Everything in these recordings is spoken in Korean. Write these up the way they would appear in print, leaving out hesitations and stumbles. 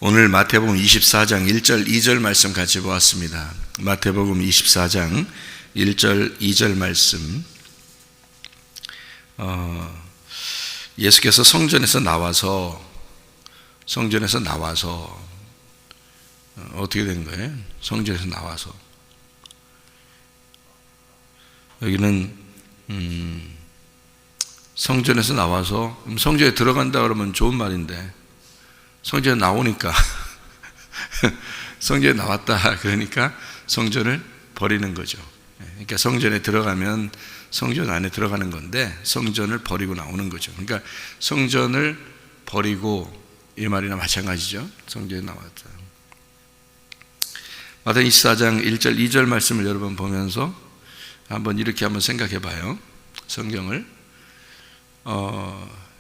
오늘 마태복음 24장 1절 2절 말씀 같이 보았습니다. 마태복음 24장 1절 2절 말씀. 예수께서 성전에서 나와서 어떻게 된 거예요? 성전에서 나와서 여기는 성전에서 나와서, 성전에 들어간다 그러면 좋은 말인데 성전에 나오니까 성전에 나왔다 그러니까 성전을 버리는 거죠. 그러니까 성전에 들어가면 성전 안에 들어가는 건데 성전을 버리고 나오는 거죠. 그러니까 성전을 버리고, 이 말이나 마찬가지죠. 성전에 나왔다. 마태복음 24장 1절 2절 말씀을 여러분 보면서 이렇게 한번 생각해 봐요. 성경을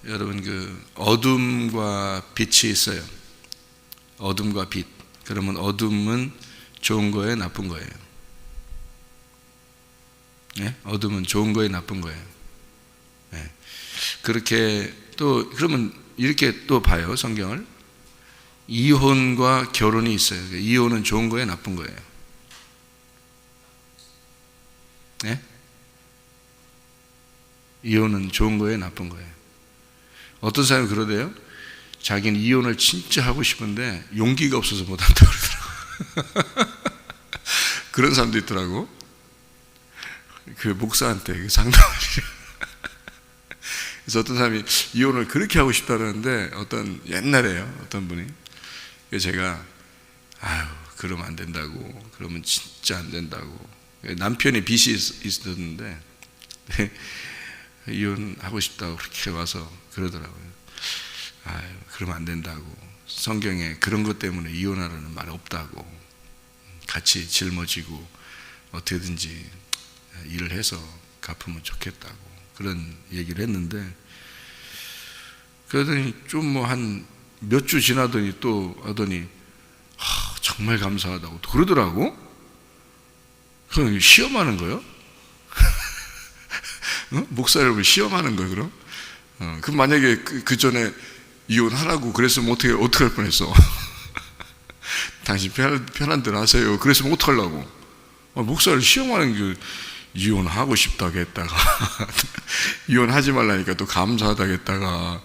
여러분, 어둠과 빛이 있어요. 어둠과 빛. 그러면 어둠은 좋은 거예요, 나쁜 거예요? 네? 어둠은 좋은 거예요, 나쁜 거예요? 네. 그렇게 또 그러면 이렇게 또 봐요, 성경을. 이혼과 결혼이 있어요. 이혼은 좋은 거예요, 나쁜 거예요? 네? 이혼은 좋은 거예요, 나쁜 거예요? 어떤 사람이 그러대요. 자기는 이혼을 진짜 하고 싶은데 용기가 없어서 못한다고 그러더라고. 그런 사람도 있더라고. 그 목사한테 상담하시려. 그래서 어떤 사람이 이혼을 그렇게 하고 싶다는데 옛날에요, 어떤 분이. 그래서 제가 그러면 안 된다고, 그러면 진짜 안 된다고. 남편이 빚이 있었는데 이혼하고 싶다고 그렇게 와서 그러더라고요. 그러면 안 된다고. 성경에 그런 것 때문에 이혼하라는 말 없다고. 같이 짊어지고 어떻게든지 일을 해서 갚으면 좋겠다고. 그런 얘기를 했는데, 그러더니 좀 한 몇 주 지나더니 또 하더니 정말 감사하다고 또 그러더라고. 그럼 시험하는 거예요? 목사를 시험하는 거예요, 그럼? 그럼 만약에 그 전에 이혼하라고 그랬으면 어떻게 할 뻔했어? 당신 편한 대로 하세요. 그랬으면 어떡하려고? 목사를 시험하는 게, 이혼하고 싶다고 했다가 이혼하지 말라니까 또 감사하다고 했다가,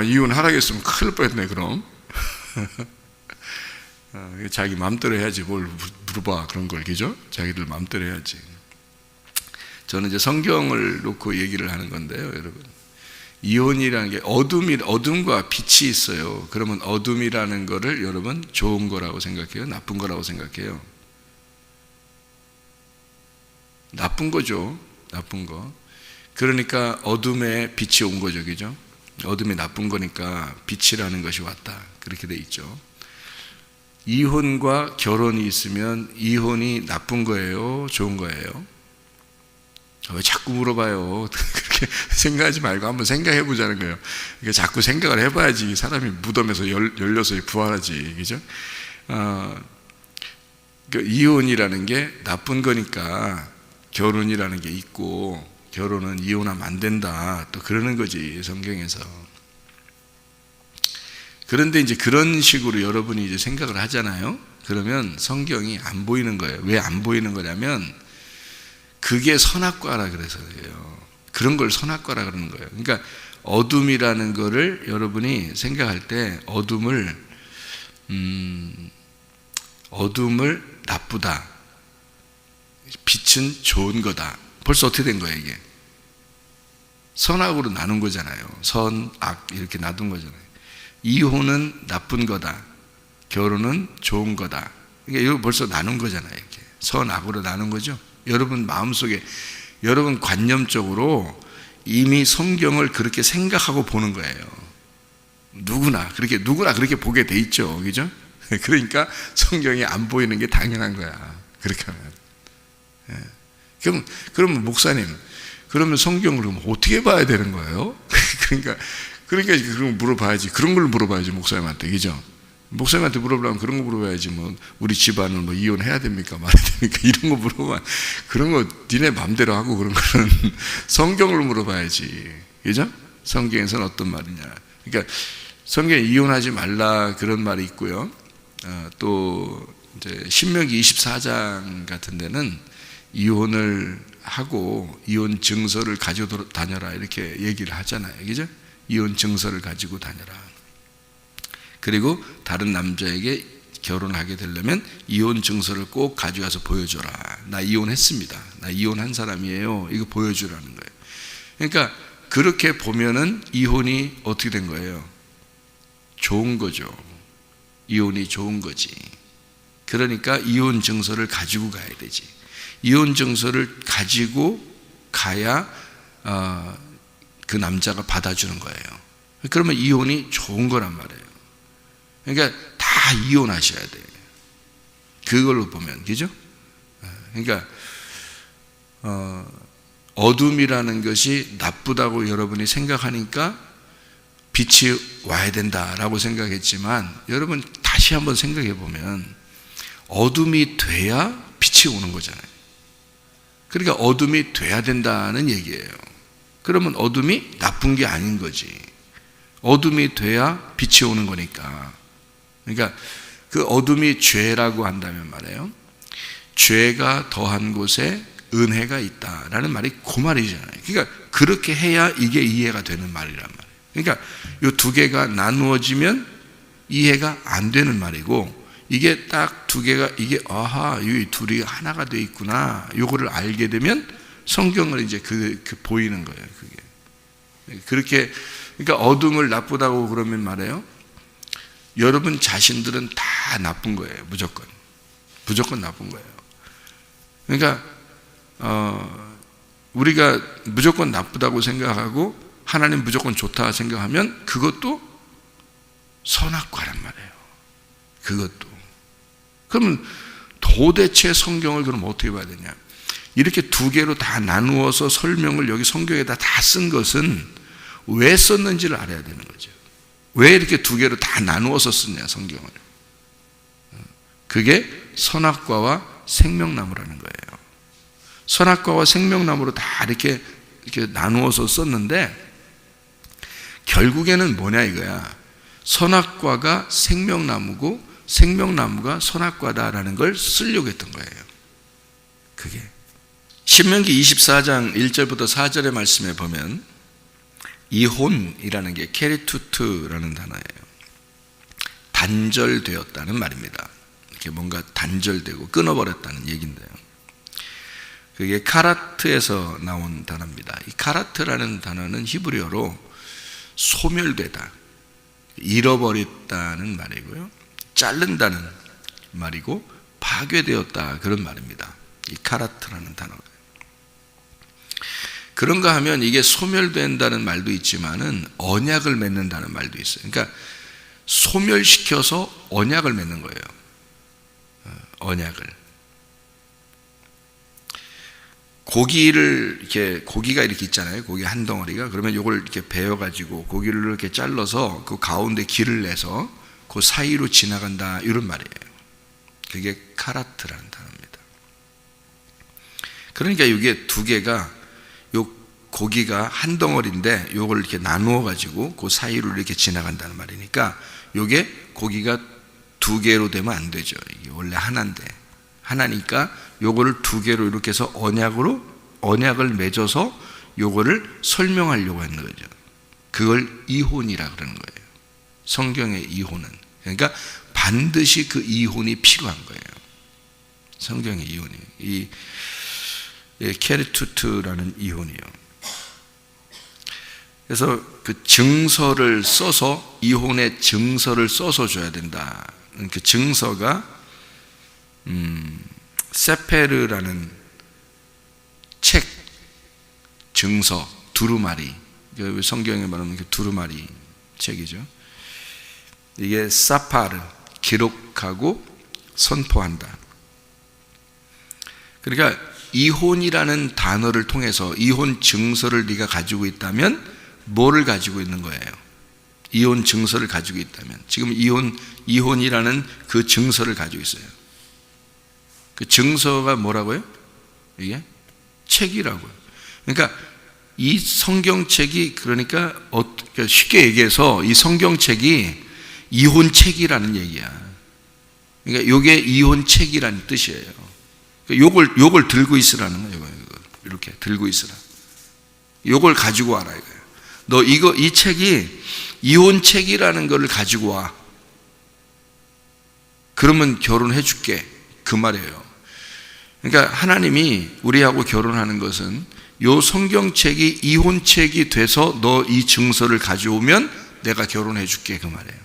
이혼하라고 했으면 큰일 뻔했네, 그럼. 자기 마음대로 해야지 뭘 물어봐, 그런 걸. 그죠? 자기들 마음대로 해야지. 저는 이제 성경을 놓고 얘기를 하는 건데요, 여러분. 이혼이라는 게 어둠과 빛이 있어요. 그러면 어둠이라는 거를 여러분 좋은 거라고 생각해요? 나쁜 거라고 생각해요? 나쁜 거죠. 나쁜 거. 그러니까 어둠에 빛이 온 거죠. 그죠? 어둠이 나쁜 거니까 빛이라는 것이 왔다. 그렇게 돼 있죠. 이혼과 결혼이 있으면 이혼이 나쁜 거예요? 좋은 거예요? 왜 자꾸 물어봐요? 그렇게 생각하지 말고 한번 생각해 보자는 거예요. 그러니까 자꾸 생각을 해봐야지 사람이 무덤에서 열려서 부활하지. 그죠? 이혼이라는 게 나쁜 거니까 결혼이라는 게 있고, 결혼은 이혼하면 안 된다, 또 그러는 거지, 성경에서. 그런데 이제 그런 식으로 여러분이 이제 생각을 하잖아요. 그러면 성경이 안 보이는 거예요. 왜 안 보이는 거냐면, 그게 선악과라 그래서요. 그런 걸 선악과라 그러는 거예요. 그러니까 어둠이라는 거를 여러분이 생각할 때 어둠을 나쁘다, 빛은 좋은 거다. 벌써 어떻게 된 거예요, 이게? 선악으로 나눈 거잖아요. 선, 악 이렇게 놔둔 거잖아요. 이혼은 나쁜 거다, 결혼은 좋은 거다. 그러니까 이거 벌써 나눈 거잖아요. 이렇게 선, 악으로 나눈 거죠. 여러분 마음속에, 여러분 관념적으로 이미 성경을 그렇게 생각하고 보는 거예요. 누구나 그렇게 보게 돼 있죠. 그죠? 그러니까 성경이 안 보이는 게 당연한 거야, 그렇게 하면. 그럼 목사님, 그러면 성경을 어떻게 봐야 되는 거예요? 그러니까 그럼 물어봐야지. 그런 걸 물어봐야지, 목사님한테. 그죠? 목사님한테 물어보려면 그런 거 물어봐야지. 우리 집안을 이혼해야 됩니까, 말해야 됩니까, 이런 거 물어봐. 그런 거 니네 맘대로 하고, 그런 거는 성경을 물어봐야지. 그죠? 성경에서는 어떤 말이냐. 그러니까 성경에 이혼하지 말라 그런 말이 있고요. 또 이제 신명기 24장 같은 데는 이혼을 하고 이혼 증서를 가지고 다녀라 이렇게 얘기를 하잖아요. 그죠? 이혼 증서를 가지고 다녀라. 그리고 다른 남자에게 결혼하게 되려면 이혼 증서를 꼭 가져가서 보여줘라. 나 이혼했습니다. 나 이혼한 사람이에요. 이거 보여주라는 거예요. 그러니까 그렇게 보면은 이혼이 어떻게 된 거예요? 좋은 거죠. 이혼이 좋은 거지. 그러니까 이혼 증서를 가지고 가야 되지. 이혼 증서를 가지고 가야 그 남자가 받아주는 거예요. 그러면 이혼이 좋은 거란 말이에요. 그러니까 다 이혼하셔야 돼요. 그걸로 보면, 그죠? 그러니까 어둠이라는 것이 나쁘다고 여러분이 생각하니까 빛이 와야 된다라고 생각했지만, 여러분 다시 한번 생각해 보면 어둠이 돼야 빛이 오는 거잖아요. 그러니까 어둠이 돼야 된다는 얘기예요. 그러면 어둠이 나쁜 게 아닌 거지. 어둠이 돼야 빛이 오는 거니까. 그러니까 그 어둠이 죄라고 한다면 말이에요. 죄가 더한 곳에 은혜가 있다라는 말이 그 말이잖아요. 그러니까 그렇게 해야 이게 이해가 되는 말이란 말이에요. 그러니까 이 두 개가 나누어지면 이해가 안 되는 말이고, 이게 딱 두 개가 이게 이 둘이 하나가 돼 있구나. 요거를 알게 되면 성경을 이제 그 보이는 거예요. 그게 그렇게. 그러니까 어둠을 나쁘다고 그러면 말이에요. 여러분 자신들은 다 나쁜 거예요. 무조건 나쁜 거예요. 그러니까 우리가 무조건 나쁘다고 생각하고 하나님 무조건 좋다 생각하면 그것도 선악과란 말이에요. 그것도. 그러면 도대체 성경을 그럼 어떻게 봐야 되냐? 이렇게 두 개로 다 나누어서 설명을 여기 성경에다 다 쓴 것은 왜 썼는지를 알아야 되는 거죠. 왜 이렇게 두 개로 다 나누어서 쓰냐, 성경을. 그게 선악과와 생명나무라는 거예요. 선악과와 생명나무로 다 이렇게 나누어서 썼는데, 결국에는 뭐냐 이거야. 선악과가 생명나무고 생명나무가 선악과다라는 걸 쓰려고 했던 거예요. 그게 신명기 24장 1절부터 4절의 말씀에 보면 이혼이라는 게 케리투트라는 단어예요. 단절되었다는 말입니다. 이렇게 뭔가 단절되고 끊어버렸다는 얘기인데요. 그게 카라트에서 나온 단어입니다. 이 카라트라는 단어는 히브리어로 소멸되다, 잃어버렸다는 말이고요. 자른다는 말이고 파괴되었다 그런 말입니다. 이 카라트라는 단어가. 그런가 하면 이게 소멸된다는 말도 있지만은 언약을 맺는다는 말도 있어요. 그러니까 소멸시켜서 언약을 맺는 거예요. 언약을. 고기가 이렇게 있잖아요. 고기 한 덩어리가. 그러면 이걸 이렇게 베어가지고 고기를 이렇게 잘라서 그 가운데 길을 내서 그 사이로 지나간다 이런 말이에요. 그게 카라트라는 단어입니다. 그러니까 이게 두 개가, 요 고기가 한 덩어리인데 요걸 이렇게 나누어 가지고 그 사이로 이렇게 지나간다는 말이니까, 요게 고기가 두 개로 되면 안 되죠. 이게 원래 하나인데, 하나니까 요거를 두 개로 이렇게 해서 언약을 맺어서 요거를 설명하려고 하는 거죠. 그걸 이혼이라 그러는 거예요. 성경의 이혼은. 그러니까 반드시 그 이혼이 필요한 거예요. 성경의 이혼이. 이 케리투트라는 이혼이요. 그래서 그 증서를 써서, 이혼의 증서를 써서 줘야 된다. 그 증서가 세페르라는 책 증서, 두루마리, 성경에 말하면 그 두루마리 책이죠. 이게 사파를 기록하고 선포한다. 그러니까 이혼이라는 단어를 통해서 이혼 증서를 네가 가지고 있다면 뭐를 가지고 있는 거예요? 이혼 증서를 가지고 있다면, 지금 이혼이라는 그 증서를 가지고 있어요. 그 증서가 뭐라고요? 이게 책이라고요. 그러니까 이 성경책이 그러니까 쉽게 얘기해서 이 성경책이 이혼책이라는 얘기야. 그러니까 요게 이혼책이라는 뜻이에요. 요걸 들고 있으라는 거예요. 이렇게 들고 있으라. 요걸 가지고 와라 이거예요. 너 이 책이 이혼책이라는 걸 가지고 와. 그러면 결혼해 줄게. 그 말이에요. 그러니까 하나님이 우리하고 결혼하는 것은 요 성경책이 이혼책이 돼서 너 이 증서를 가져오면 내가 결혼해 줄게. 그 말이에요.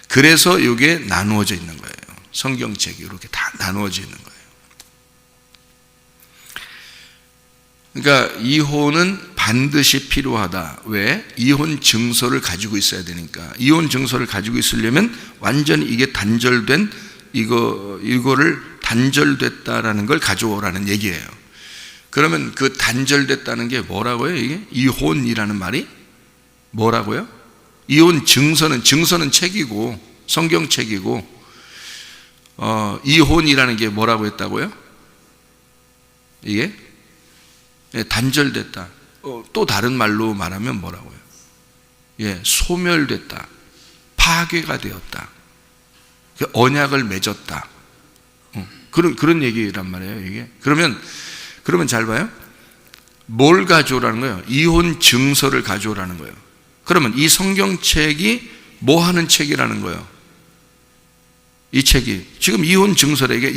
그래서 이게 나누어져 있는 거예요. 성경책이 이렇게 다 나누어져 있는 거예요. 그러니까 이혼은 반드시 필요하다. 왜? 이혼 증서를 가지고 있어야 되니까. 이혼 증서를 가지고 있으려면 완전히 이게 단절된 이거를 단절됐다라는 걸 가져오라는 얘기예요. 그러면 그 단절됐다는 게 뭐라고요? 이게 이혼이라는 말이 뭐라고요? 이혼 증서는 책이고 성경책이고 이혼이라는 게 뭐라고 했다고요? 이게 단절됐다. 또 다른 말로 말하면 뭐라고요? 소멸됐다. 파괴가 되었다. 언약을 맺었다. 그런 얘기란 말이에요. 이게 그러면 잘 봐요. 뭘 가져오라는 거예요? 이혼 증서를 가져오라는 거예요. 그러면 이 성경책이 뭐 하는 책이라는 거예요? 이 책이 지금 이혼 증서에게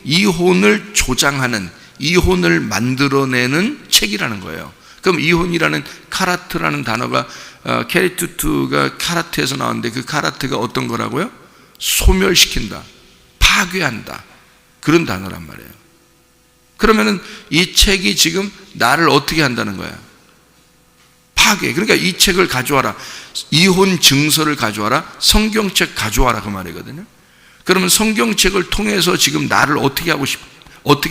이혼을 조장하는, 이혼을 만들어내는 책이라는 거예요. 그럼 이혼이라는 카라트라는 단어가 케리투트가 카라트에서 나왔는데 그 카라트가 어떤 거라고요? 소멸시킨다, 파괴한다, 그런 단어란 말이에요. 그러면은 이 책이 지금 나를 어떻게 한다는 거야? 파괴. 그러니까 이 책을 가져와라. 이혼 증서를 가져와라. 성경책 가져와라. 그 말이거든요. 그러면 성경책을 통해서 지금 나를 어떻게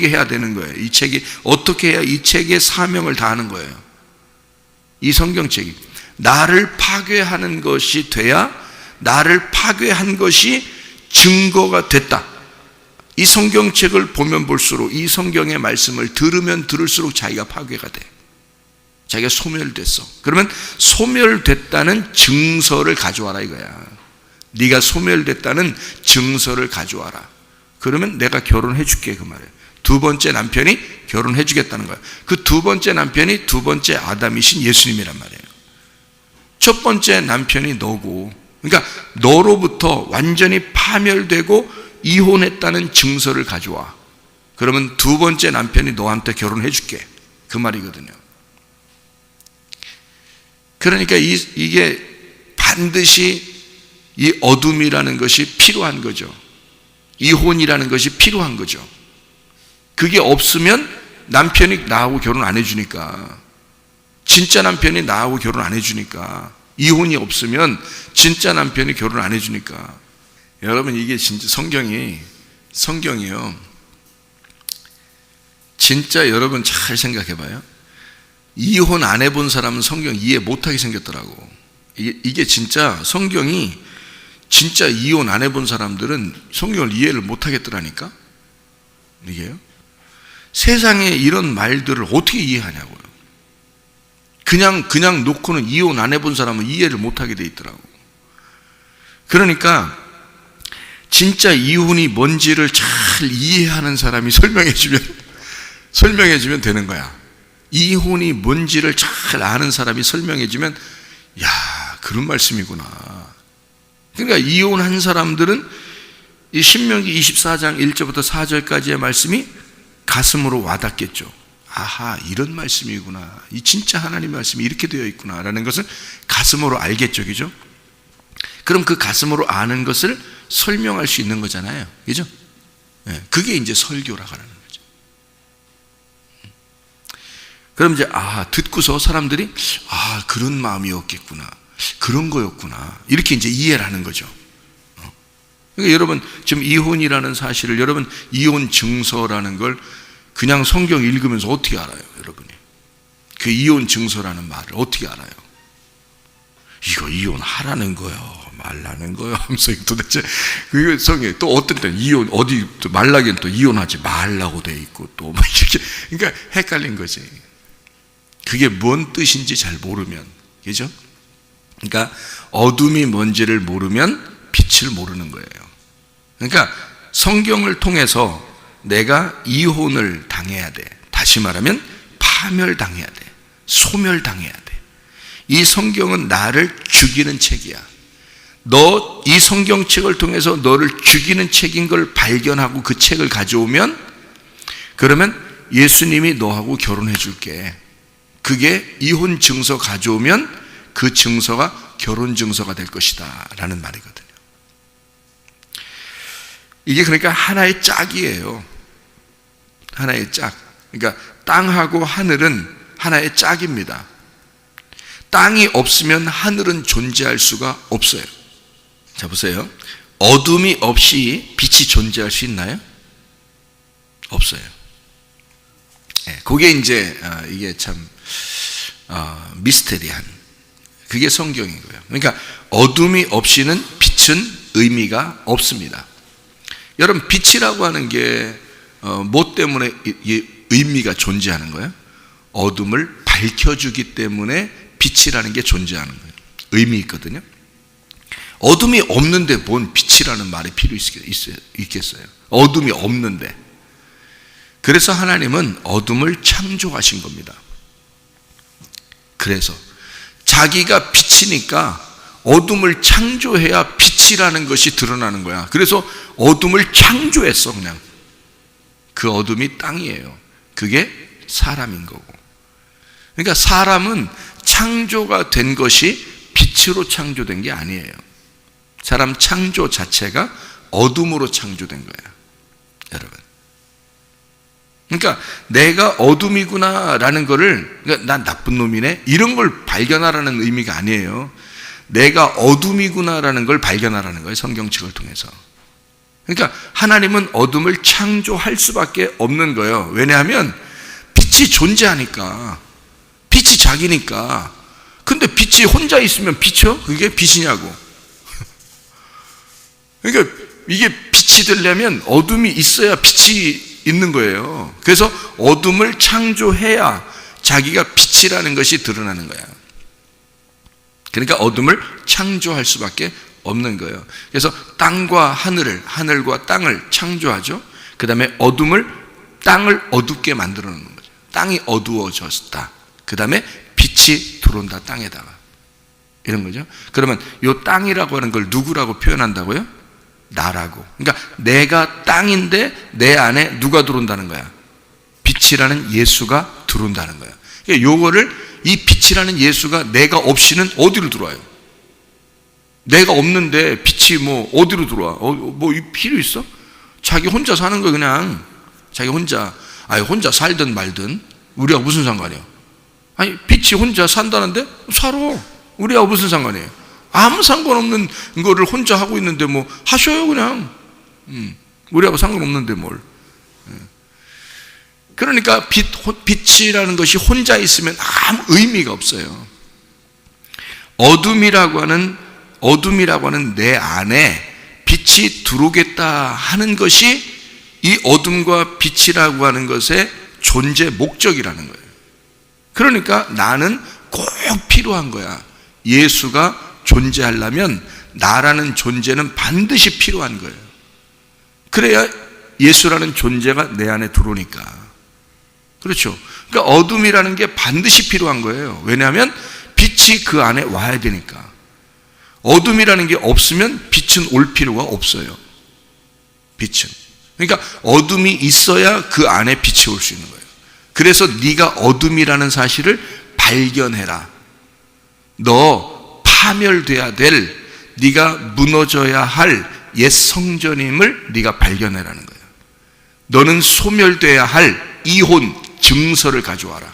해야 되는 거예요? 이 책이 어떻게 해야 이 책의 사명을 다하는 거예요? 이 성경책이 나를 파괴하는 것이 돼야, 나를 파괴한 것이 증거가 됐다. 이 성경책을 보면 볼수록, 이 성경의 말씀을 들으면 들을수록 자기가 파괴가 돼. 자기가 소멸됐어. 그러면 소멸됐다는 증서를 가져와라 이거야. 네가 소멸됐다는 증서를 가져와라. 그러면 내가 결혼해 줄게. 그 말이에요. 두 번째 남편이 결혼해 주겠다는 거야. 그 두 번째 남편이 두 번째 아담이신 예수님이란 말이에요. 첫 번째 남편이 너고, 그러니까 너로부터 완전히 파멸되고 이혼했다는 증서를 가져와. 그러면 두 번째 남편이 너한테 결혼해 줄게. 그 말이거든요. 그러니까 이게 반드시 이 어둠이라는 것이 필요한 거죠. 이혼이라는 것이 필요한 거죠. 그게 없으면 남편이 나하고 결혼 안 해주니까, 진짜 남편이 나하고 결혼 안 해주니까, 이혼이 없으면 진짜 남편이 결혼 안 해주니까. 여러분, 이게 진짜 성경이요. 진짜 여러분 잘 생각해 봐요. 이혼 안 해본 사람은 성경 이해 못하게 생겼더라고. 이게 진짜 성경이, 진짜 이혼 안 해본 사람들은 성경을 이해를 못하겠더라니까. 이게요. 세상에 이런 말들을 어떻게 이해하냐고요. 그냥 놓고는 이혼 안 해본 사람은 이해를 못하게 돼 있더라고. 그러니까 진짜 이혼이 뭔지를 잘 이해하는 사람이 설명해주면 되는 거야. 이혼이 뭔지를 잘 아는 사람이 설명해주면, 야, 그런 말씀이구나. 그러니까 이혼한 사람들은 이 신명기 24장 1절부터 4절까지의 말씀이 가슴으로 와닿겠죠. 아하, 이런 말씀이구나. 이 진짜 하나님 말씀이 이렇게 되어 있구나 라는 것을 가슴으로 알겠죠. 그죠? 그럼 그 가슴으로 아는 것을 설명할 수 있는 거잖아요. 그죠? 그게 이제 설교라고 하는 거죠. 그럼 이제 듣고서 사람들이 그런 마음이었겠구나, 그런 거였구나, 이렇게 이제 이해를 하는 거죠. 그러니까 여러분 지금 이혼이라는 사실을, 여러분 이혼 증서라는 걸 그냥 성경 읽으면서 어떻게 알아요? 여러분이 그 이혼 증서라는 말을 어떻게 알아요? 이거 이혼하라는 거요, 말라는 거요 하면서 도대체 그 성경에 또 어떤 때는 이혼, 어디 또 말라기는 또 이혼하지 말라고 돼 있고 또 막 이렇게, 그러니까 헷갈린 거지. 그게 뭔 뜻인지 잘 모르면, 그죠? 그러니까 어둠이 뭔지를 모르면 빛을 모르는 거예요. 그러니까 성경을 통해서 내가 이혼을 당해야 돼. 다시 말하면 파멸당해야 돼. 소멸당해야 돼. 이 성경은 나를 죽이는 책이야. 너 이 성경책을 통해서 너를 죽이는 책인 걸 발견하고 그 책을 가져오면, 그러면 예수님이 너하고 결혼해 줄게. 그게 이혼 증서 가져오면 그 증서가 결혼 증서가 될 것이다 라는 말이거든요. 이게 그러니까 하나의 짝이에요. 하나의 짝. 그러니까 땅하고 하늘은 하나의 짝입니다. 땅이 없으면 하늘은 존재할 수가 없어요. 자, 보세요. 어둠이 없이 빛이 존재할 수 있나요? 없어요. 그게 이제 이게 참 미스테리한, 그게 성경인 거예요. 그러니까 어둠이 없이는 빛은 의미가 없습니다. 여러분, 빛이라고 하는 게 뭐 때문에 의미가 존재하는 거예요? 어둠을 밝혀주기 때문에 빛이라는 게 존재하는 거예요. 의미 있거든요. 어둠이 없는데 뭔 빛이라는 말이 필요 있겠어요? 어둠이 없는데. 그래서 하나님은 어둠을 창조하신 겁니다. 그래서 자기가 빛이니까 어둠을 창조해야 빛이라는 것이 드러나는 거야. 그래서 어둠을 창조했어. 그냥 그 어둠이 땅이에요. 그게 사람인 거고. 그러니까 사람은 창조가 된 것이 빛으로 창조된 게 아니에요. 사람 창조 자체가 어둠으로 창조된 거야, 여러분. 그러니까 내가 어둠이구나 라는 거를, 그러니까 난 나쁜 놈이네 이런 걸 발견하라는 의미가 아니에요. 내가 어둠이구나 라는 걸 발견하라는 거예요, 성경책을 통해서. 그러니까 하나님은 어둠을 창조할 수밖에 없는 거예요. 왜냐하면 빛이 존재하니까, 빛이 자기니까. 근데 빛이 혼자 있으면 빛이요? 그게 빛이냐고. 그러니까 이게 빛이 되려면 어둠이 있어야 빛이 있는 거예요. 그래서 어둠을 창조해야 자기가 빛이라는 것이 드러나는 거야. 그러니까 어둠을 창조할 수밖에 없는 거예요. 그래서 땅과 하늘과 땅을 창조하죠. 그 다음에 땅을 어둡게 만들어 놓는 거죠. 땅이 어두워졌다. 그 다음에 빛이 들어온다, 땅에다가. 이런 거죠. 그러면 이 땅이라고 하는 걸 누구라고 표현한다고요? 나라고. 그러니까 내가 땅인데 내 안에 누가 들어온다는 거야? 빛이라는 예수가 들어온다는 거야. 그러니까 요거를, 이 빛이라는 예수가 내가 없이는 어디로 들어와요? 내가 없는데 빛이 뭐 어디로 들어와? 뭐 필요 있어? 자기 혼자 사는 거 그냥. 자기 혼자. 혼자 살든 말든 우리하고 무슨 상관이야? 빛이 혼자 산다는데 살아. 우리하고 무슨 상관이에요? 아무 상관없는 거를 혼자 하고 있는데 뭐 하셔요 그냥. 우리하고 상관없는데 뭘. 그러니까 빛이라는 것이 혼자 있으면 아무 의미가 없어요. 어둠이라고 하는 내 안에 빛이 들어오겠다 하는 것이 이 어둠과 빛이라고 하는 것의 존재 목적이라는 거예요. 그러니까 나는 꼭 필요한 거야. 예수가 존재하려면 나라는 존재는 반드시 필요한 거예요. 그래야 예수라는 존재가 내 안에 들어오니까. 그렇죠. 그러니까 어둠이라는 게 반드시 필요한 거예요. 왜냐하면 빛이 그 안에 와야 되니까. 어둠이라는 게 없으면 빛은 올 필요가 없어요. 빛은. 그러니까 어둠이 있어야 그 안에 빛이 올 수 있는 거예요. 그래서 네가 어둠이라는 사실을 발견해라. 너 파멸돼야 될, 네가 무너져야 할 옛 성전임을 네가 발견해라는 거예요. 너는 소멸돼야 할 이혼 증서를 가져와라.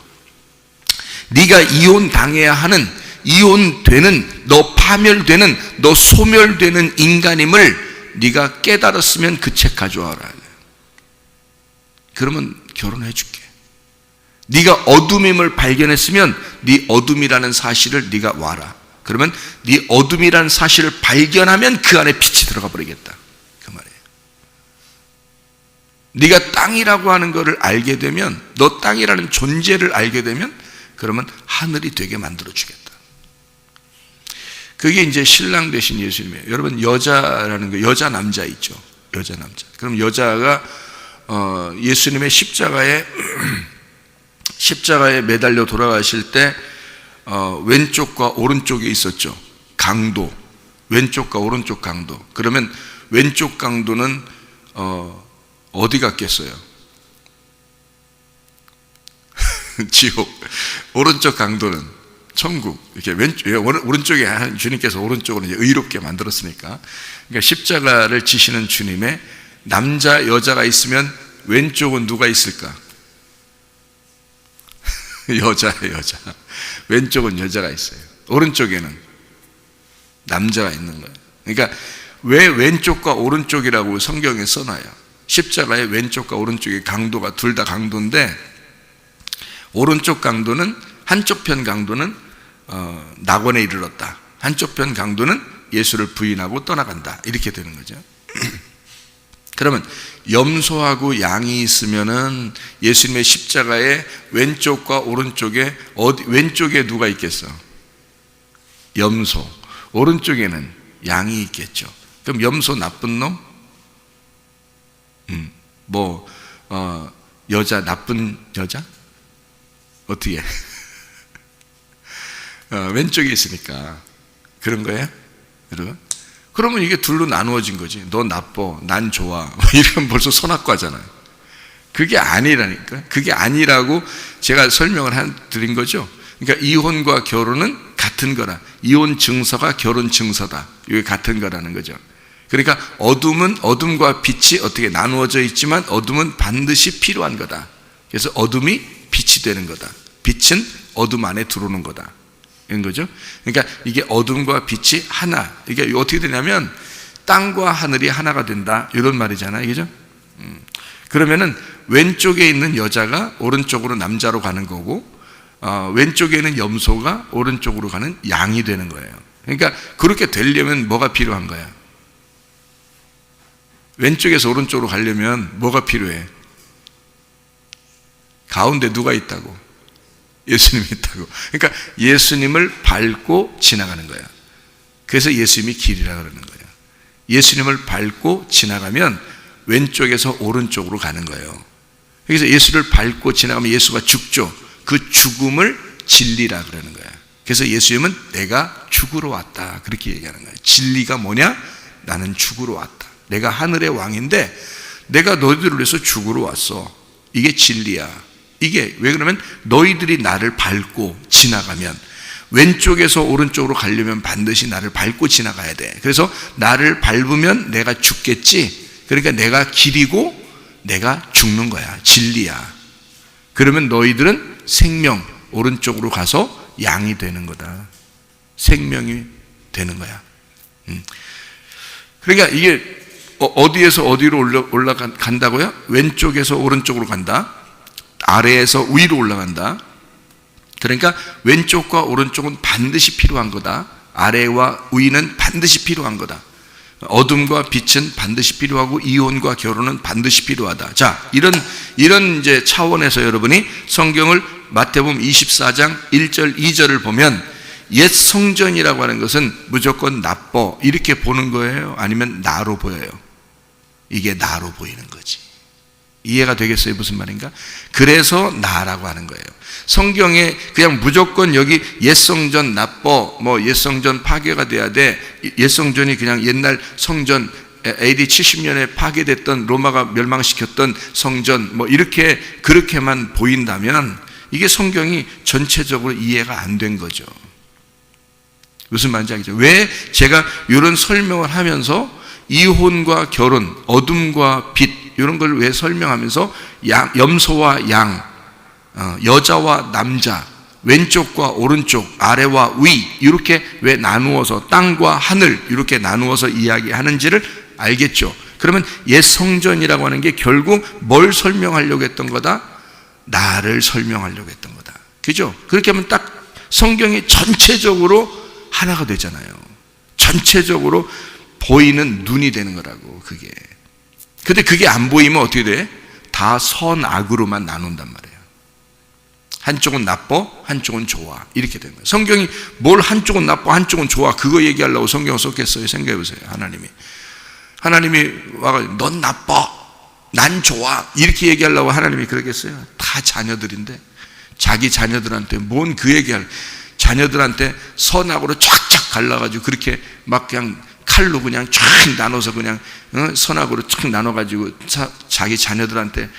네가 이혼 당해야 하는, 이혼되는, 너 파멸되는, 너 소멸되는 인간임을 네가 깨달았으면 그 책 가져와라. 그러면 결혼해 줄게. 네가 어둠임을 발견했으면 네 어둠이라는 사실을 네가 와라. 그러면 네 어둠이라는 사실을 발견하면 그 안에 빛이 들어가 버리겠다, 그 말이에요. 네가 땅이라고 하는 것을 알게 되면, 너 땅이라는 존재를 알게 되면 그러면 하늘이 되게 만들어 주겠다. 그게 이제 신랑 되신 예수님이에요. 여러분, 여자라는 거, 여자 남자 있죠. 여자 남자. 그럼 여자가 예수님의 십자가에 매달려 돌아가실 때 왼쪽과 오른쪽에 있었죠. 강도, 왼쪽과 오른쪽 강도. 그러면 왼쪽 강도는 어디 갔겠어요? 지옥. 오른쪽 강도는 천국. 이렇게 오른쪽에 주님께서 오른쪽으로 이제 의롭게 만들었으니까. 그러니까 십자가를 지시는 주님의 남자 여자가 있으면 왼쪽은 누가 있을까? 여자예요, 여자. 왼쪽은 여자가 있어요. 오른쪽에는 남자가 있는 거예요. 그러니까 왜 왼쪽과 오른쪽이라고 성경에 써놔요? 십자가의 왼쪽과 오른쪽의 강도가 둘 다 강도인데, 오른쪽 강도는, 한쪽 편 강도는 낙원에 이르렀다. 한쪽 편 강도는 예수를 부인하고 떠나간다. 이렇게 되는 거죠. 그러면 염소하고 양이 있으면은 예수님의 십자가의 왼쪽과 오른쪽에 왼쪽에 누가 있겠어? 염소. 오른쪽에는 양이 있겠죠. 그럼 염소 나쁜 놈? 여자 나쁜 여자? 어떻게? 왼쪽에 있으니까 그런 거예요? 여러분? 그러면 이게 둘로 나누어진 거지. 너 나빠, 난 좋아. 이러면 벌써 선악과잖아요. 그게 아니라니까. 그게 아니라고 제가 설명을 드린 거죠. 그러니까 이혼과 결혼은 같은 거라. 이혼 증서가 결혼 증서다. 이게 같은 거라는 거죠. 그러니까 어둠과 빛이 어떻게 나누어져 있지만 어둠은 반드시 필요한 거다. 그래서 어둠이 빛이 되는 거다. 빛은 어둠 안에 들어오는 거다. 이런 거죠. 그러니까 이게 어둠과 빛이 하나. 이게 어떻게 되냐면 땅과 하늘이 하나가 된다. 이런 말이잖아요. 그죠? 그러면은 왼쪽에 있는 여자가 오른쪽으로 남자로 가는 거고, 왼쪽에 있는 염소가 오른쪽으로 가는 양이 되는 거예요. 그러니까 그렇게 되려면 뭐가 필요한 거야? 왼쪽에서 오른쪽으로 가려면 뭐가 필요해? 가운데 누가 있다고? 예수님이 있다고. 그러니까 예수님을 밟고 지나가는 거야. 그래서 예수님이 길이라 그러는 거예요. 예수님을 밟고 지나가면 왼쪽에서 오른쪽으로 가는 거예요. 그래서 예수를 밟고 지나가면 예수가 죽죠. 그 죽음을 진리라 그러는 거야. 그래서 예수님은 내가 죽으러 왔다. 그렇게 얘기하는 거예요. 진리가 뭐냐? 나는 죽으러 왔다. 내가 하늘의 왕인데 내가 너희들을 위해서 죽으러 왔어. 이게 진리야. 이게 왜 그러면 너희들이 나를 밟고 지나가면, 왼쪽에서 오른쪽으로 가려면 반드시 나를 밟고 지나가야 돼. 그래서 나를 밟으면 내가 죽겠지. 그러니까 내가 길이고 내가 죽는 거야. 진리야. 그러면 너희들은 생명, 오른쪽으로 가서 양이 되는 거다. 생명이 되는 거야. 그러니까 이게 어디에서 어디로 올라간다고요? 왼쪽에서 오른쪽으로 간다. 아래에서 위로 올라간다. 그러니까 왼쪽과 오른쪽은 반드시 필요한 거다. 아래와 위는 반드시 필요한 거다. 어둠과 빛은 반드시 필요하고 이혼과 결혼은 반드시 필요하다. 자, 이런 이제 차원에서 여러분이 성경을 마태복음 24장 1절 2절을 보면 옛 성전이라고 하는 것은 무조건 나빠 이렇게 보는 거예요? 아니면 나로 보여요? 이게 나로 보이는 거지. 이해가 되겠어요? 무슨 말인가? 그래서 나라고 하는 거예요. 성경에 그냥 무조건 여기 옛성전 나빠, 옛성전 파괴가 돼야 돼. 옛성전이 그냥 옛날 성전 AD 70년에 파괴됐던 로마가 멸망시켰던 성전 이렇게 그렇게만 보인다면 이게 성경이 전체적으로 이해가 안 된 거죠. 무슨 말인지 알겠죠? 왜 제가 이런 설명을 하면서 이혼과 결혼, 어둠과 빛 이런 걸 왜 설명하면서 염소와 양, 여자와 남자, 왼쪽과 오른쪽, 아래와 위 이렇게 왜 나누어서 땅과 하늘 이렇게 나누어서 이야기하는지를 알겠죠. 그러면 옛 성전이라고 하는 게 결국 뭘 설명하려고 했던 거다? 나를 설명하려고 했던 거다. 그죠? 그렇게 하면 딱 성경이 전체적으로 하나가 되잖아요. 전체적으로 보이는 눈이 되는 거라고. 그게. 근데 그게 안 보이면 어떻게 돼? 다 선악으로만 나눈단 말이에요. 한쪽은 나빠, 한쪽은 좋아. 이렇게 된 거예요. 성경이 뭘 한쪽은 나빠, 한쪽은 좋아, 그거 얘기하려고 성경을 썼겠어요? 생각해 보세요. 하나님이 와가지고 넌 나빠, 난 좋아, 이렇게 얘기하려고 하나님이 그러겠어요? 다 자녀들인데, 자기 자녀들한테 뭔 그 얘기할, 자녀들한테 선악으로 쫙쫙 갈라가지고 그렇게 막 그냥 칼로 그냥 쫙 나눠서 그냥 선악으로 쫙 나눠가지고 자기 자녀들한테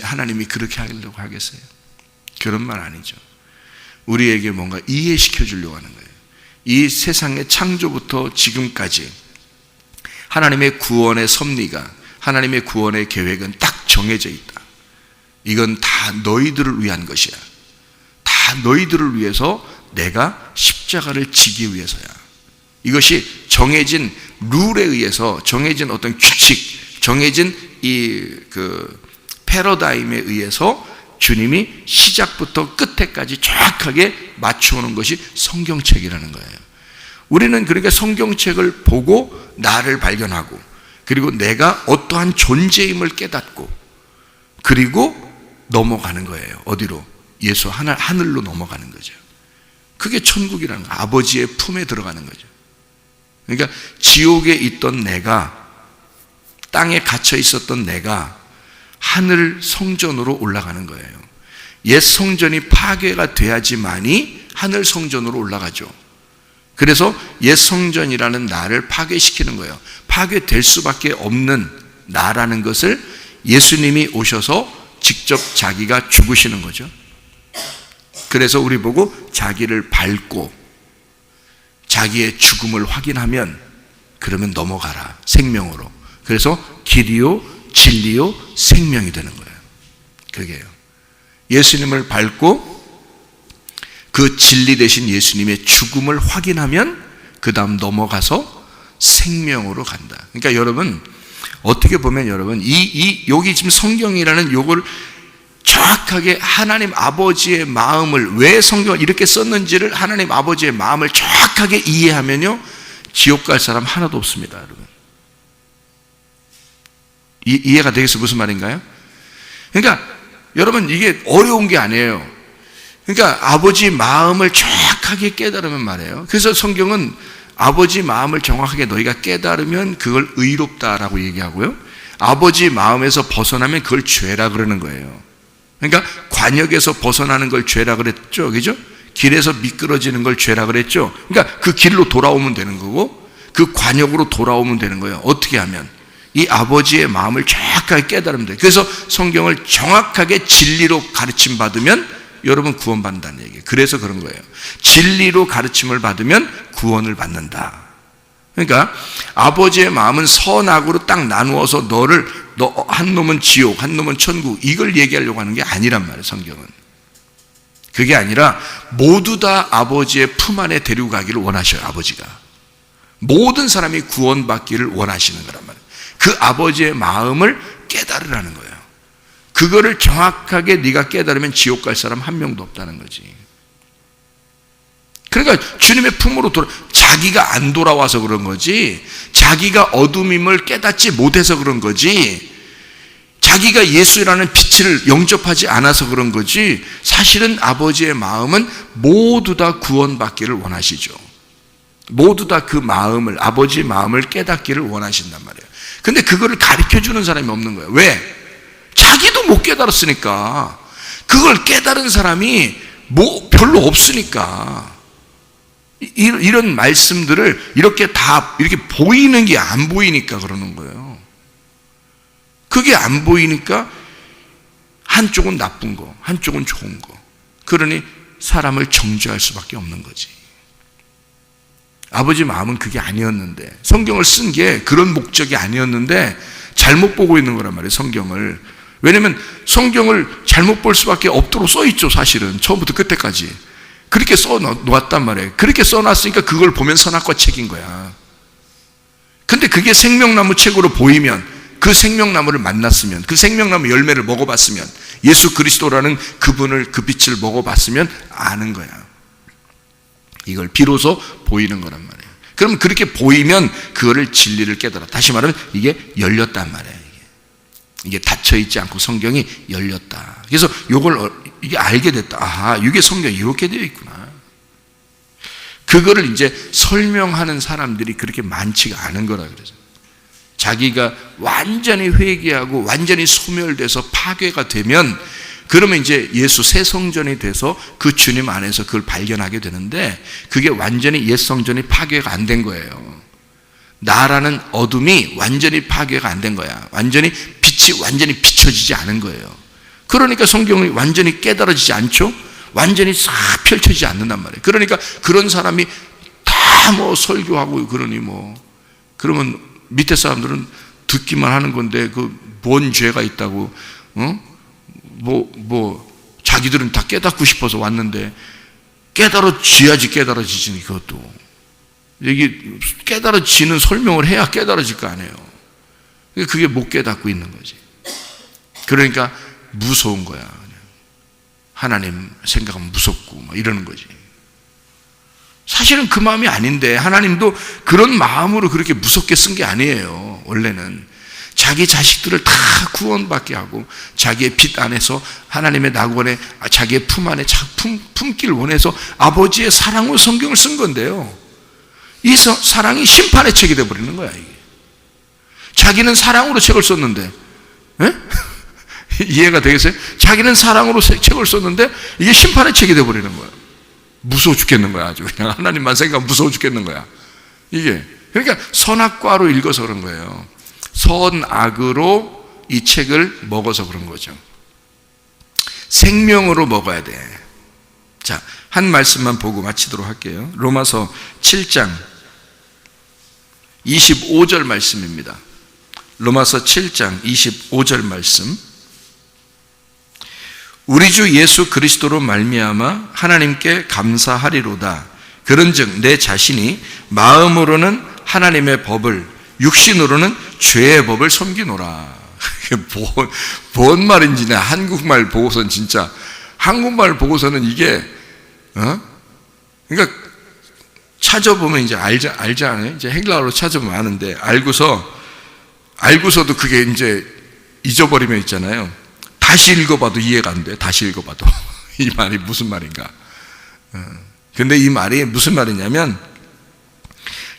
하나님이 그렇게 하려고 하겠어요? 그런 말 아니죠. 우리에게 뭔가 이해시켜 주려고 하는 거예요. 이 세상의 창조부터 지금까지 하나님의 구원의 섭리가, 하나님의 구원의 계획은 딱 정해져 있다. 이건 다 너희들을 위한 것이야. 다 너희들을 위해서 내가 십자가를 지기 위해서야. 이것이 정해진 룰에 의해서, 정해진 어떤 규칙, 정해진 패러다임에 의해서 주님이 시작부터 끝에까지 정확하게 맞추어놓은 것이 성경책이라는 거예요. 우리는 그러니까 성경책을 보고 나를 발견하고, 그리고 내가 어떠한 존재임을 깨닫고, 그리고 넘어가는 거예요. 어디로? 예수 하늘로 넘어가는 거죠. 그게 천국이라는 거예요. 아버지의 품에 들어가는 거죠. 그러니까 지옥에 있던 내가, 땅에 갇혀 있었던 내가 하늘 성전으로 올라가는 거예요. 옛 성전이 파괴가 돼야지만이 하늘 성전으로 올라가죠. 그래서 옛 성전이라는 나를 파괴시키는 거예요. 파괴될 수밖에 없는 나라는 것을 예수님이 오셔서 직접 자기가 죽으시는 거죠. 그래서 우리 보고 자기를 밟고 자기의 죽음을 확인하면 그러면 넘어가라, 생명으로. 그래서 길이요 진리요 생명이 되는 거예요. 그게요. 예수님을 밟고 그 진리 되신 예수님의 죽음을 확인하면 그 다음 넘어가서 생명으로 간다. 그러니까 여러분, 어떻게 보면 여러분, 여기 지금 성경이라는 요걸 정확하게 하나님 아버지의 마음을, 왜 성경을 이렇게 썼는지를 하나님 아버지의 마음을 정확하게 이해하면요, 지옥 갈 사람 하나도 없습니다, 여러분. 이해가 되겠어요? 무슨 말인가요? 그러니까 여러분, 이게 어려운 게 아니에요. 그러니까 아버지 마음을 정확하게 깨달으면 말이에요. 그래서 성경은 아버지 마음을 정확하게 너희가 깨달으면 그걸 의롭다라고 얘기하고요, 아버지 마음에서 벗어나면 그걸 죄라 그러는 거예요. 그러니까 관역에서 벗어나는 걸 죄라 그랬죠, 그죠? 길에서 미끄러지는 걸 죄라 그랬죠. 그러니까 그 길로 돌아오면 되는 거고, 그 관역으로 돌아오면 되는 거예요. 어떻게 하면? 이 아버지의 마음을 정확하게 깨달으면 돼요. 그래서 성경을 정확하게 진리로 가르침 받으면 여러분 구원받는다는 얘기예요. 그래서 그런 거예요. 진리로 가르침을 받으면 구원을 받는다. 그러니까 아버지의 마음은 선악으로 딱 나누어서 너 한 놈은 지옥, 한 놈은 천국, 이걸 얘기하려고 하는 게 아니란 말이에요. 성경은 그게 아니라 모두 다 아버지의 품 안에 데리고 가기를 원하셔요. 아버지가 모든 사람이 구원받기를 원하시는 거란 말이에요. 그 아버지의 마음을 깨달으라는 거예요. 그거를 정확하게 네가 깨달으면 지옥 갈 사람 한 명도 없다는 거지. 그러니까 주님의 품으로 자기가 안 돌아와서 그런 거지, 자기가 어둠임을 깨닫지 못해서 그런 거지, 자기가 예수라는 빛을 영접하지 않아서 그런 거지, 사실은 아버지의 마음은 모두 다 구원받기를 원하시죠. 모두 다 그 마음을, 아버지의 마음을 깨닫기를 원하신단 말이에요. 근데 그거를 가르쳐주는 사람이 없는 거예요. 왜? 자기도 못 깨달았으니까. 그걸 깨달은 사람이 별로 없으니까. 이런 말씀들을 이렇게 보이는 게 안 보이니까 그러는 거예요. 그게 안 보이니까 한쪽은 나쁜 거, 한쪽은 좋은 거. 그러니 사람을 정죄할 수밖에 없는 거지. 아버지 마음은 그게 아니었는데, 성경을 쓴 게 그런 목적이 아니었는데 잘못 보고 있는 거란 말이에요, 성경을. 왜냐면 성경을 잘못 볼 수밖에 없도록 써 있죠, 사실은. 처음부터 끝에까지 그렇게 써 놓았단 말이에요. 그렇게 써 놨으니까 그걸 보면 선악과 책인 거야. 근데 그게 생명나무 책으로 보이면, 그 생명나무를 만났으면, 그 생명나무 열매를 먹어봤으면, 예수 그리스도라는 그분을, 그 빛을 먹어봤으면 아는 거야. 이걸 비로소 보이는 거란 말이에요. 그럼 그렇게 보이면 그거를 진리를 깨달아. 다시 말하면 이게 열렸단 말이에요. 이게 닫혀있지 않고 성경이 열렸다. 그래서 이걸 이게 알게 됐다. 아하, 이게 성경에 이렇게 되어 있구나. 그거를 이제 설명하는 사람들이 그렇게 많지가 않은 거라 그러죠. 자기가 완전히 회개하고 완전히 소멸돼서 파괴가 되면 그러면 이제 예수 새 성전이 돼서 그 주님 안에서 그걸 발견하게 되는데 그게 완전히 옛 성전이 파괴가 안 된 거예요. 나라는 어둠이 완전히 파괴가 안 된 거야. 빛이 완전히 비춰지지 않은 거예요. 그러니까 성경이 완전히 깨달아지지 않죠? 완전히 싹 펼쳐지지 않는단 말이에요. 그러니까 그런 사람이 다 뭐 설교하고 그러니 그러면 밑에 사람들은 듣기만 하는 건데 그 뭔 죄가 있다고 자기들은 다 깨닫고 싶어서 왔는데 깨달아져야지 깨달아지지. 그것도 여기 깨달아지는 설명을 해야 깨달아질 거 아니에요. 그게 못 깨닫고 있는 거지. 그러니까 무서운 거야. 하나님 생각하면 무섭고 이러는 거지. 사실은 그 마음이 아닌데 하나님도 그런 마음으로 그렇게 무섭게 쓴 게 아니에요. 원래는 자기 자식들을 다 구원받게 하고 자기의 빛 안에서 하나님의 낙원에 자기의 품 안에 품기를 원해서 아버지의 사랑으로 성경을 쓴 건데요. 이 사랑이 심판의 책이 되어버리는 거야. 이게 자기는 사랑으로 책을 썼는데 이해가 되겠어요? 자기는 사랑으로 책을 썼는데 이게 심판의 책이 되어버리는 거야. 무서워 죽겠는 거야. 아주 그냥 하나님만 생각하면 무서워 죽겠는 거야. 이게 그러니까 선악과로 읽어서 그런 거예요. 선악으로 이 책을 먹어서 그런 거죠. 생명으로 먹어야 돼. 자, 한 말씀만 보고 마치도록 할게요. 로마서 7장 25절 말씀입니다. 로마서 7장 25절 말씀. 우리 주 예수 그리스도로 말미암아 하나님께 감사하리로다. 그런즉 내 자신이 마음으로는 하나님의 법을 육신으로는 죄의 법을 섬기노라. 이게 뭔 말인지 나 한국말 보고서는 진짜 한국말 보고서는 이게 그러니까 찾아보면 이제 알지 않아요? 이제 헬라어로 찾아보면 아는데 알고서도 그게 이제 잊어버리면 있잖아요. 다시 읽어봐도 이해가 안 돼. 다시 읽어봐도 이 말이 무슨 말인가. 근데 이 말이 무슨 말이냐면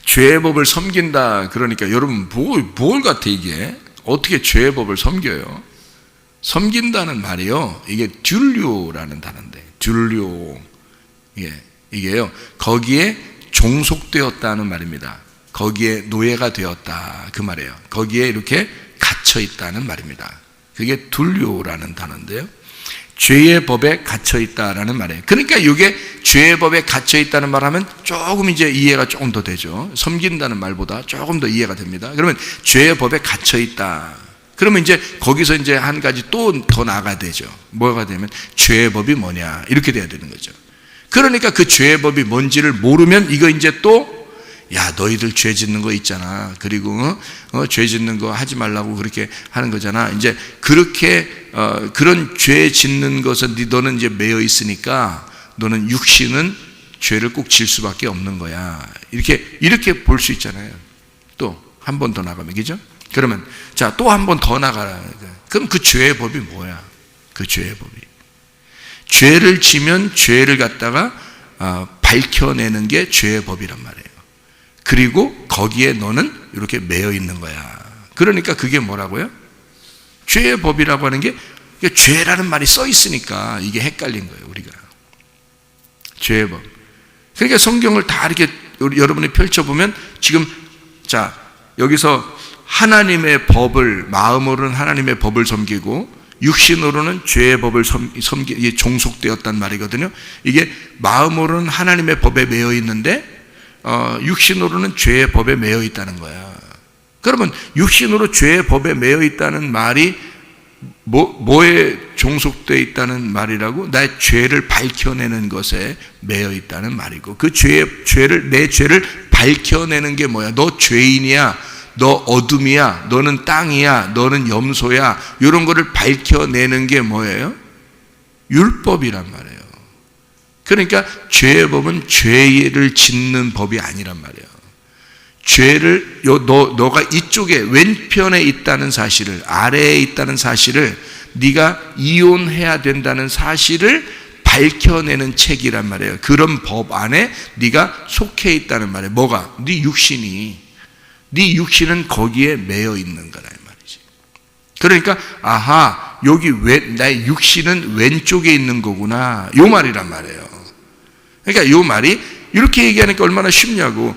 죄의 법을 섬긴다. 그러니까 여러분 뭘 같아 이게? 어떻게 죄의 법을 섬겨요? 섬긴다는 말이요. 이게 듀료라는 단어인데 듀료 이게요. 거기에 종속되었다는 말입니다. 거기에 노예가 되었다 그 말이에요. 거기에 이렇게 갇혀 있다는 말입니다. 그게 듀료라는 단어인데요. 죄의 법에 갇혀 있다라는 말이에요. 그러니까 이게 죄의 법에 갇혀 있다는 말하면 조금 이제 이해가 조금 더 되죠. 섬긴다는 말보다 조금 더 이해가 됩니다. 그러면 죄의 법에 갇혀 있다. 그러면 이제 거기서 이제 한 가지 또 더 나아가야 되죠. 뭐가 되면 죄의 법이 뭐냐 이렇게 돼야 되는 거죠. 그러니까 그 죄의 법이 뭔지를 모르면 이거 이제 또 야 너희들 죄 짓는 거 있잖아. 그리고 죄 짓는 거 하지 말라고 그렇게 하는 거잖아. 이제 그렇게 그런 죄 짓는 것에 너는 이제 매여 있으니까 너는 육신은 죄를 꼭 질 수밖에 없는 거야. 이렇게 볼 수 있잖아요. 또 한 번 더 나가면 그죠? 그러면 자 또 한 번 더 나가라. 그럼 그 죄의 법이 뭐야? 그 죄의 법이 죄를 지면 죄를 갖다가 밝혀내는 게 죄의 법이란 말이에요. 그리고 거기에 너는 이렇게 매여 있는 거야. 그러니까 그게 뭐라고요? 죄의 법이라고 하는 게 죄라는 말이 써 있으니까 이게 헷갈린 거예요. 우리가 죄의 법. 그러니까 성경을 다 이렇게 여러분이 펼쳐보면 지금 자 여기서 하나님의 법을 마음으로는 하나님의 법을 섬기고 육신으로는 죄의 법을 이게 종속되었단 말이거든요. 이게 마음으로는 하나님의 법에 매여 있는데 육신으로는 죄의 법에 매여 있다는 거야. 그러면 육신으로 죄의 법에 매여 있다는 말이 뭐에 종속되어 있다는 말이라고? 나의 죄를 밝혀내는 것에 매여 있다는 말이고 그 내 죄를 밝혀내는 게 뭐야? 너 죄인이야. 너 어둠이야. 너는 땅이야. 너는 염소야. 이런 거를 밝혀내는 게 뭐예요? 율법이란 말이에요. 그러니까 죄의 법은 죄를 짓는 법이 아니란 말이에요. 죄를 너가 이쪽에 왼편에 있다는 사실을 아래에 있다는 사실을 네가 이혼해야 된다는 사실을 밝혀내는 책이란 말이에요. 그런 법 안에 네가 속해 있다는 말이에요. 뭐가? 네 육신은 거기에 매여 있는 거라 이 말이지. 그러니까 아하, 여기 나의 육신은 왼쪽에 있는 거구나, 요 말이란 말이에요. 그러니까 요 말이 이렇게 얘기하니까 얼마나 쉽냐고.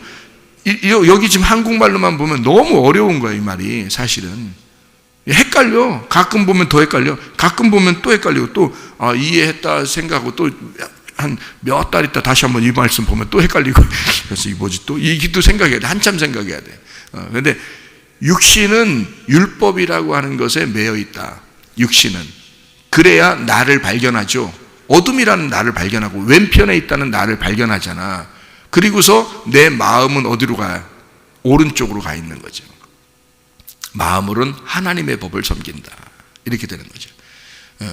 여기 지금 한국말로만 보면 너무 어려운 거야, 이 말이. 사실은 헷갈려. 가끔 보면 더 헷갈려. 가끔 보면 또 헷갈리고, 또 이해했다 생각하고 또 한 몇 달 있다 다시 한번 이 말씀 보면 또 헷갈리고. 그래서 이 뭐지, 또 이기도 생각해야 돼. 한참 생각해야 돼. 그런데 육신은 율법이라고 하는 것에 매여 있다. 육신은 그래야 나를 발견하죠. 어둠이라는 나를 발견하고 왼편에 있다는 나를 발견하잖아. 그리고서 내 마음은 어디로 가요? 오른쪽으로 가 있는 거죠. 마음으로는 하나님의 법을 섬긴다, 이렇게 되는 거죠.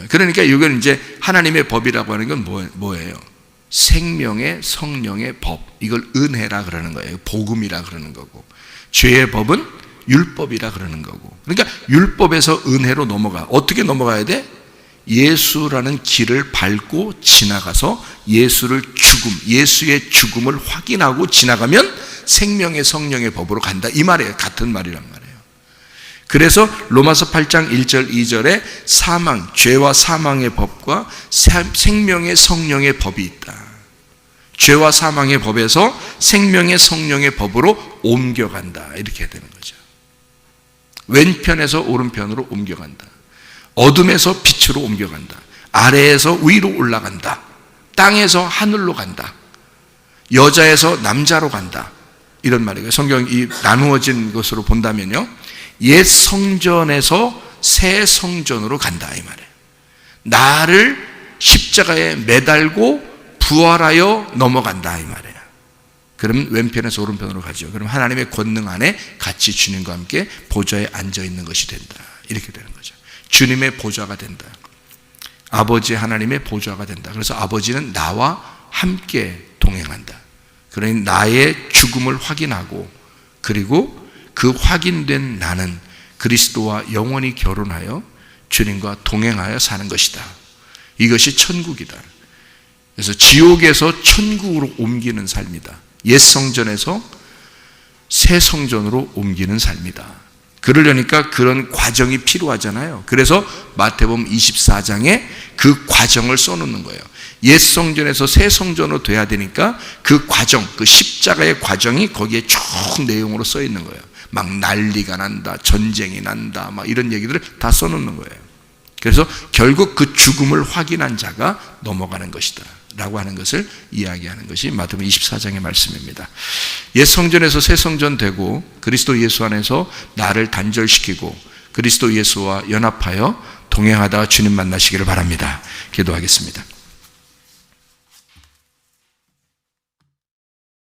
그러니까 이건 이제 하나님의 법이라고 하는 건 뭐예요? 생명의 성령의 법, 이걸 은혜라 그러는 거예요. 복음이라 그러는 거고, 죄의 법은 율법이라 그러는 거고. 그러니까 율법에서 은혜로 넘어가. 어떻게 넘어가야 돼? 예수라는 길을 밟고 지나가서 예수의 죽음을 확인하고 지나가면 생명의 성령의 법으로 간다, 이 말이에요. 같은 말이란 말이에요. 그래서 로마서 8장 1절 2절에 죄와 사망의 법과 생명의 성령의 법이 있다. 죄와 사망의 법에서 생명의 성령의 법으로 옮겨간다, 이렇게 해야 되는 거죠. 왼편에서 오른편으로 옮겨간다. 어둠에서 빛으로 옮겨간다. 아래에서 위로 올라간다. 땅에서 하늘로 간다. 여자에서 남자로 간다, 이런 말이에요. 성경이 나누어진 것으로 본다면요, 옛 성전에서 새 성전으로 간다, 이 말이에요. 나를 십자가에 매달고 부활하여 넘어간다, 이 말이에요. 그럼 왼편에서 오른편으로 가죠. 그럼 하나님의 권능 안에 같이 주님과 함께 보좌에 앉아 있는 것이 된다, 이렇게 되는 거죠. 주님의 보좌가 된다. 아버지 하나님의 보좌가 된다. 그래서 아버지는 나와 함께 동행한다. 그러니 나의 죽음을 확인하고, 그리고 그 확인된 나는 그리스도와 영원히 결혼하여 주님과 동행하여 사는 것이다. 이것이 천국이다. 그래서 지옥에서 천국으로 옮기는 삶이다. 옛 성전에서 새 성전으로 옮기는 삶이다. 그러려니까 그런 과정이 필요하잖아요. 그래서 마태복음 24장에 그 과정을 써놓는 거예요. 옛 성전에서 새 성전으로 돼야 되니까 그 과정, 그 십자가의 과정이 거기에 쭉 내용으로 써 있는 거예요. 막 난리가 난다, 전쟁이 난다, 막 이런 얘기들을 다 써놓는 거예요. 그래서 결국 그 죽음을 확인한 자가 넘어가는 것이다 라고 하는 것을 이야기하는 것이 마태복음 24장의 말씀입니다. 옛 성전에서 새 성전 되고 그리스도 예수 안에서 나를 단절시키고 그리스도 예수와 연합하여 동행하다가 주님 만나시기를 바랍니다. 기도하겠습니다.